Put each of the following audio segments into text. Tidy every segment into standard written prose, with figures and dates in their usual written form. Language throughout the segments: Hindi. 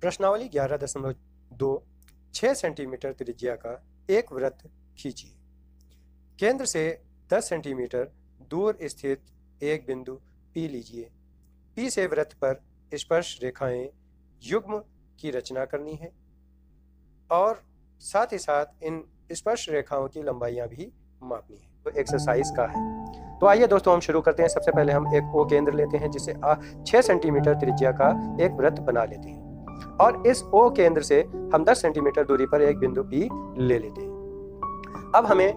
प्रश्नावली 11.2 6 सेंटीमीटर त्रिज्या का एक वृत्त खींचिए। केंद्र से 10 सेंटीमीटर दूर स्थित एक बिंदु P लीजिए। P से वृत्त पर स्पर्श रेखाएं युग्म की रचना करनी है और साथ ही साथ इन स्पर्श रेखाओं की लंबाइयां भी मापनी है। तो एक्सरसाइज का है। तो आइए दोस्तों हम शुरू करते हैं। सबसे पहले हम एक O केंद्र लेते हैं जिसे 6 सेंटीमीटर त्रिज्या का एक वृत्त बना लेते हैं और इस O केंद्र से हम 10 सेंटीमीटर दूरी पर एक बिंदु P ले लेते हैं। अब हमें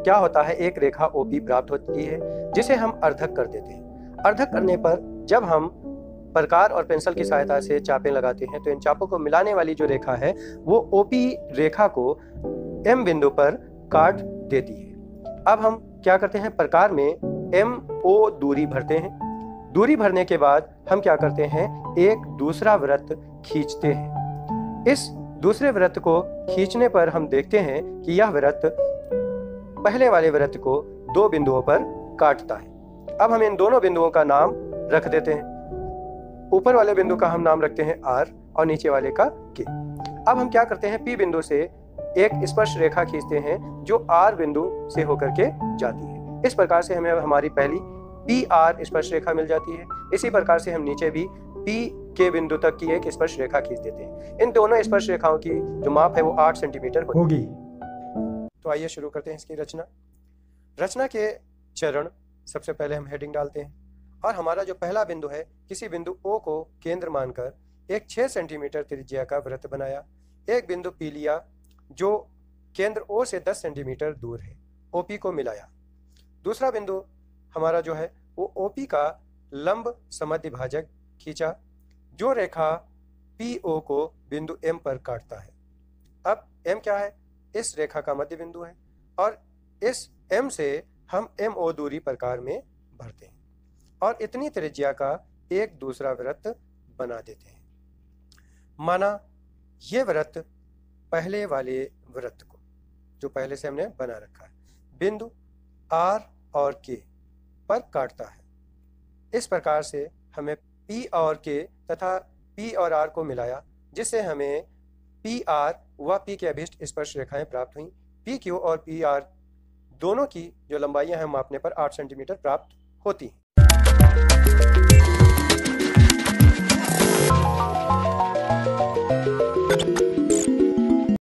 क्या होता है, एक रेखा OP प्राप्त होती है जिसे हम अर्धक कर देते हैं। अर्धक करने पर जब हम प्रकार और पेंसिल की सहायता से चापें लगाते हैं तो इन चापों को मिलाने वाली जो रेखा है वो OP रेखा को M बिंदु पर काट देती है। अब हम क्या करते हैं, प्रकार में MO दूरी भरते हैं। दूरी भरने के बाद हम क्या करते हैं, एक दूसरा वृत्त खींचते हैं। इस दूसरे वृत्त को खींचने पर हम देखते हैं कि यह वृत्त पहले वाले वृत्त को दो बिंदुओं पर काटता है। अब हम इन दोनों बिंदुओं का नाम रख देते हैं। ऊपर वाले बिंदु का हम नाम रखते हैं R और नीचे वाले का K। अब हम क्या करते हैं, P बिंदु से एक स्पर्श रेखा खींचते हैं जो R बिंदु से होकर के जाती है। इस प्रकार से हमें हमारी पहली PR स्पर्श रेखा मिल जाती है। इसी प्रकार से हम नीचे भी P के बिंदु तक की एक स्पर्श रेखा खींच देते हैं। इन दोनों स्पर्श रेखाओं की जो माप है वो 8 सेंटीमीटर होगी। तो आइए शुरू करते हैं इसकी रचना के चरण। सबसे पहले हम हेडिंग डालते हैं और हमारा जो पहला बिंदु है, किसी बिंदु O को केंद्र मानकर एक 6 सेंटीमीटर त्रिज्या का वृत्त बनाया। एक बिंदु P लिया जो केंद्र O से 10 सेंटीमीटर दूर है, OP को मिलाया। दूसरा बिंदु हमारा जो है वो OP का लंब समद्विभाजक खींचा जो रेखा PO को बिंदु M पर काटता है। अब M क्या है, इस रेखा का मध्य बिंदु है और इस M से हम MO दूरी प्रकार में भरते हैं और इतनी त्रिज्या का एक दूसरा वृत्त बना देते हैं। माना ये वृत्त पहले वाले वृत्त को जो पहले से हमने बना रखा है बिंदु R और K पर काटता है। इस प्रकार से हमें P और K तथा P और R को मिलाया जिससे हमें PR व P के अभिष्ट स्पर्श रेखाएं प्राप्त हुई। PQ और PR दोनों की जो लंबाइयां हैं मापने पर 8 सेंटीमीटर प्राप्त होती हैं।